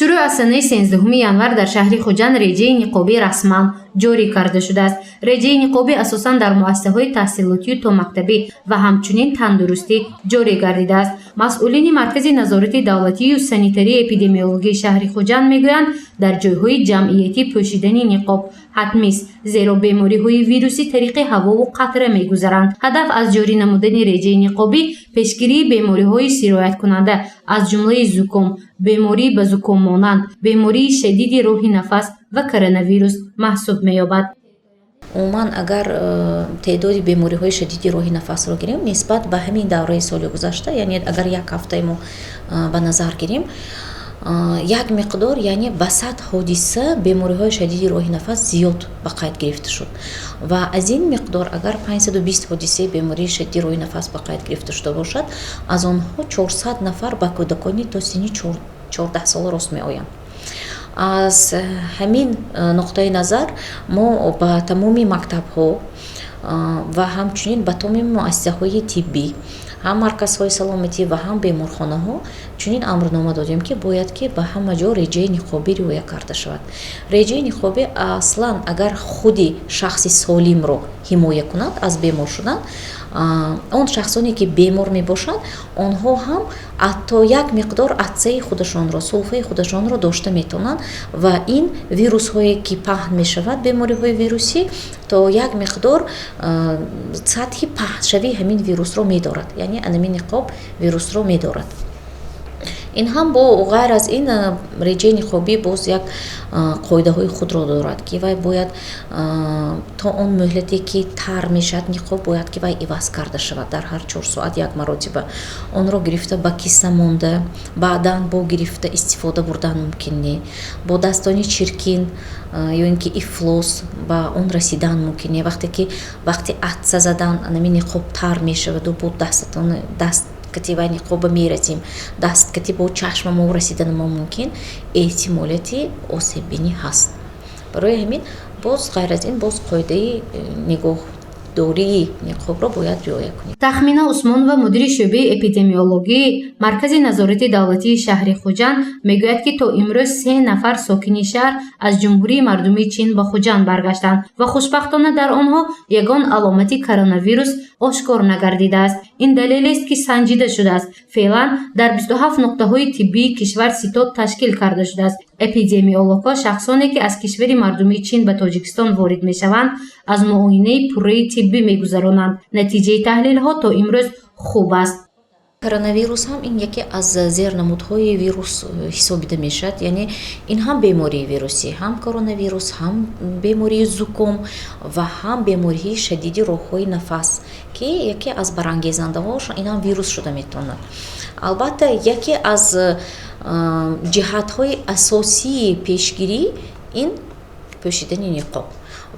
шуруъ аз санаи 13 январ дар шаҳри Хуҷанд реҷаи ниқобӣ расман ҷорӣ карда шудааст. Реҷаи ниқобӣ асосан дар муассисаҳои таҳсилотию томактабӣ ва ҳамчунин тандурустӣ ҷорӣ гардидааст. масъулини маркази назорати давлатию санитарии эпидемиологии шаҳри Хуҷанд мегӯянд, дар ҷойҳои ҷамъиятӣ пӯшидани ниқоб ҳатмист, зеро бемориҳои вируси тариқи ҳавову қатра мегузаранд. ҳадаф аз ҷорӣ намудани реҷаи ниқобӣ пешгирии бемориҳои сирояткунанда, аз ҷумлаи зуком, беморӣ ба зуком монанд, бемории шадиди роҳи нафас ва коронавирус маҳсуб меёбад. умуман агар теъдоди бемориҳои шадиди роҳи нафасро гирем нисбат ба ҳамин давраи соли гузашта, яъне агар як ҳафтаи мо ба назар гирем, як миқдор яъне ба 100 ҳодиса бемориҳои шадиди роҳи нафас зиёд ба қайд гирифта шуд ва аз ин миқдор агар 520 ҳодисаи бемории шадиди роҳи нафас ба қайд гирифта шуда бошад, аз онҳо 400 нафар ба кӯдакони то синни 14 сола рост меоянд. аз ҳамин нуқтаи назар мо ба тамоми мактабҳо ва ҳамчунин ба тамоми муассисаҳои тиббӣ, ҳам марказҳои саломатӣ ва ҳам беморхонаҳо чунин амрнома додем, ки бояд ки ба ҳама ҷо реҷаи ниқобӣ риоя карда шавад. реҷаи ниқобӣ аслан агар худи шахси солимро ҳимоя кунад аз бемор шудан, он шахсоне ки бемор мебошанд, онҳо ҳам ҳатто як миқдор атсаи худашонро, сулфаи худашонро дошта метавонанд ва ин вирусҳое ки паҳн мешавад, бемориҳои вирусӣ, то як миқдор сатҳи паҳншавии ҳамин вирусро медорад, яъне анамин ниқоб вирусро медорад. ин ҳам бо ғайр аз ин реҷаи ниқобӣ боз як қоидаҳои худро дорад, ки вай бояд то он муҳлате ки тар мешавад ниқоб бояд ки вай иваз карда шавад дар ҳар 4 соат як маротиба. онро гирифта ба киса монда, баъдан бо гирифта истифода бурдан мумкин не, бо дастoni чиркин ё ин ки ифлос ба он расидан мумкин не. вақти атса задан анамин ниқоб тар мешаваду бо даст кати вай ниқоба мерасем, даст кати бо чашма мо расидани мо мумкин эҳтимолияти осеббинӣ ҳаст. барои ҳамин боз ғайр аз ин боз қоидаи нигоҳдории ниқобро бояд риоя кунем. тахмина Усмонова, мудири шӯъбаи эпидемиологии маркази назорати давлатии шаҳри Хуҷанд мегӯяд, ки то имрӯз 3 нафар сокини шаҳр аз ҷумҳурии мардумии Чин ба Хуҷанд баргаштанд ва хушбахтона дар онҳо ягон аломати коронавирус ошкор нагардидааст. ин далелест, ки санҷида шудааст. феълан дар 27 нуқтаҳои тиббии кишвар ситод ташкил карда шудааст. эпидемиологҳо шахсоне ки аз кишвари мардумии Чин ба Тоҷикистон ворид мешаванд, аз муоинаи пурраи тиббӣ мегузаронанд. натиҷаи таҳлилҳо то имрӯз хуб аст. коронавирус ҳам ин яке аз зернамудҳои вирус ҳисобида мешавад, яъне ин ҳам бемории вирусӣ, ҳам коронавирус, ҳам бемории зуком ва ҳам бемории шадиди роҳҳои нафас, ки яке аз барангезандаҳош ин ҳам вирус шуда метавонад. албатта яке аз ҷиҳатҳои асосии пешгирӣ ин пӯшидани ниқоб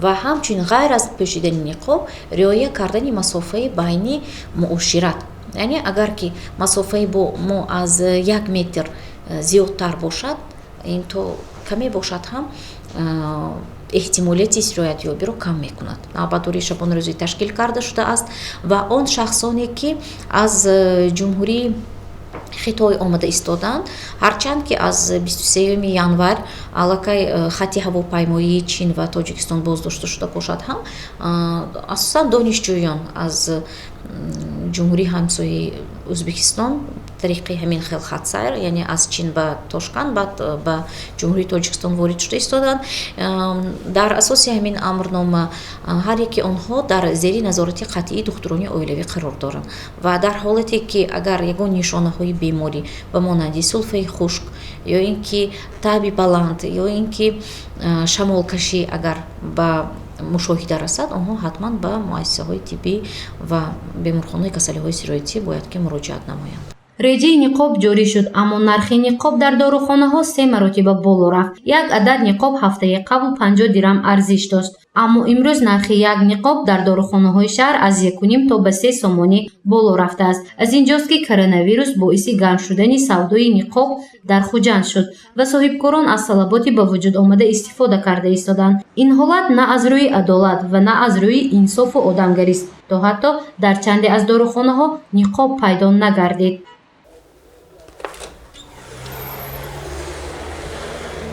ва ҳамчунин ғайр аз пӯшидани ниқоб риоя кардани масофаи байни муошират. яъне агар ки масофаи бо мо аз 1 метр зиёдтар бошад, ин то каме бошад ҳам эҳтимолияти сироятёбиро кам мекунад. навбатдории шабонарӯзӣ ташкил карда шудааст ва он шахсоне ки аз ҷумҳурии Хитой омада истоданд, ҳарчанд ки аз 23 январ аллакай хати ҳавопаймоии Чин ва Тоҷикистон боздошта шуда бошад ҳам, асосан донишҷӯён аз ҷумҳурии ҳамсояи Ӯзбекистон тариқи ҳамин хел хатсайр, яъне аз Чин ба Тошканд, баъд ба ҷумҳурии Тоҷикистон ворид шуда истоданд. дар асоси ҳамин амрнома ҳар яки онҳо дар зери назорати қатъии духтурони оилавӣ қарор доранд ва дар ҳолате ки агар ягон нишонаҳои беморӣ ба монанди сулфаи хушк ё ин ки таби баланд ё ин ки шамолкашӣ агар ба мушоҳида расад, онҳо ҳатман ба муассисаҳои тиббӣ ва беморхонаҳои касалиҳои сироятӣ бояд ки муроҷиат намоянд. реҷаи ниқоб ҷорӣ шуд, аммо нархи ниқоб дар дорухонаҳо 3 маротиба боло рафт. як адад ниқоб ҳафтаи қабл 50 дирҳам арзиш дошт, аммо имрӯз нархи як ниқоб дар дорухонаҳои шаҳр аз 1.5 то ба 3 сомонӣ боло рафтааст. аз ин ҷост ки коронавирус боиси гарм шудани савдои ниқоб дар Хуҷанд шуд ва соҳибкорон аз талаботи ба вуҷуд омада истифода карда истоданд. ин ҳолат на аз рӯи адолат ва на аз рӯи инсофу одамгарист, то ҳатто дар чанде аз дорухонаҳо ниқоб пайдо нагардид.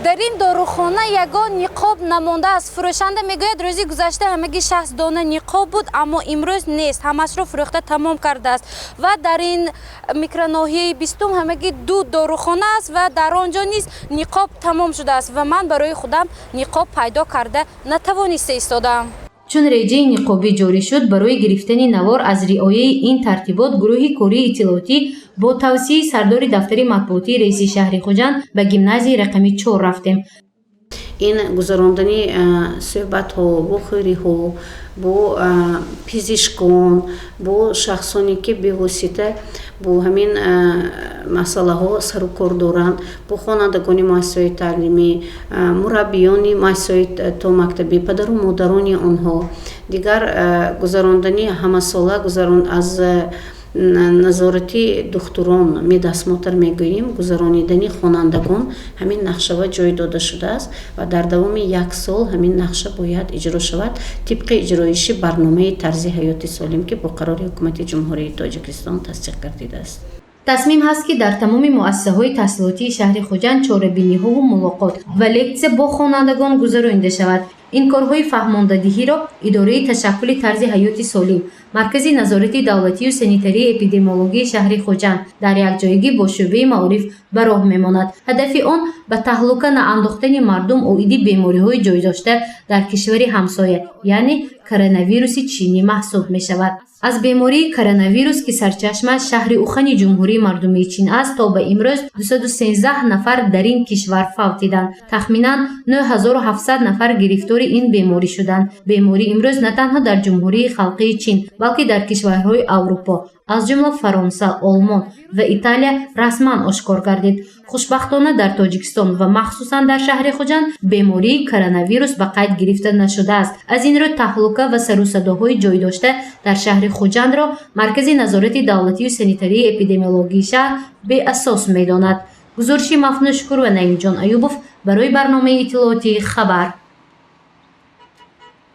дар ин дорухона ягон ниқоб намонда аст. Фурӯшанда мегӯяд рӯзи гузашта ҳамаги 60 дона ниқоб буд, аммо имрӯз нест, ҳамашро фурӯхта тамом кардааст. Ва дар ин микроноҳияи 20 ҳамаги 2 дорухона аст ва дар он ҷо низ ниқоб тамом шудааст ва ман барои худам ниқоб пайдо карда натавониста истодам. чун реҷаи ниқобӣ ҷорӣ шуд, барои гирифтани навор аз риояи ин тартибот гурӯҳи кории иттилоотӣ бо тавсияи сардори дафтари матбуотии раиси шаҳри Хуҷанд ба гимназияи рақами 4 рафтем. ин гузарондани суҳбатҳо бо хӯриҳо бо пизишкон бо шахсоне ки бевосита бо ҳамин масъалаҳо сару кор доранд, бо хонандагони муассисаҳои таълимӣ, мураббиёни муассисаҳои томактабӣ, падару модарони онҳо, дигар гузарондани ҳамасола аз назорати духтурон медасмотр мегӯем, гузаронидани хонандагон ҳамин нақшава ҷой дода шудааст ва дар давоми 1 сол ҳамин нақша бояд иҷро шавад тибқи иҷроиши барномаи тарзи ҳаёти солим ки бо қарори ҳукумати ҷумҳурии Тоҷикистон тасдиқ гардидааст. тасмим ҳаст ки дар тамоми муассисаҳои таҳсилотии шаҳри Хуҷанд чорабиниҳову мулоқот ва лексия бо хонандагон гузаронида шавад. ин корҳои фаҳмондадиҳиро идораи ташаккули тарзи ҳаёти солим, маркази назорати давлатию санитарии эпидемиологии шаҳри Хуҷанд дар якҷоягӣ бо шӯъбаи маориф ба роҳ мемонад. ҳадафи он ба таҳлука наандохтани мардум оиди бемориҳои ҷойдошта дар кишвари ҳамсоя, яъне коронавируси чинӣ маҳсуб мешавад. аз бемории коронавирус ки сарчашмаш шаҳри Ухани ҷумҳурии мардумии Чин аст, то ба имрӯз 213 нафар дар ин кишвар фавтиданд. тахминан 9700 нафар гирифтори ин беморӣ шуданд. беморӣ имрӯз на танҳо дар ҷумҳурии халқии Чин, балки дар кишварҳои Аврупо, аз ҷумла Фаронса, Олмон ва Италия расман ошкор гардид. хушбахтона дар Тоҷикистон ва махсусан дар шаҳри Хуҷанд бемории коронавирус ба қайд гирифта нашудааст. аз ин рӯ таҳлука ва сарусадоҳои ҷойдошта дар шаҳри Хуҷандро маркази назорати давлатию санитарии эпидемиологии шаҳр беасос медонад. гузориши Мафнун Шукур ва Наимҷон Аюбов барои барномаи иттилооти Хабар.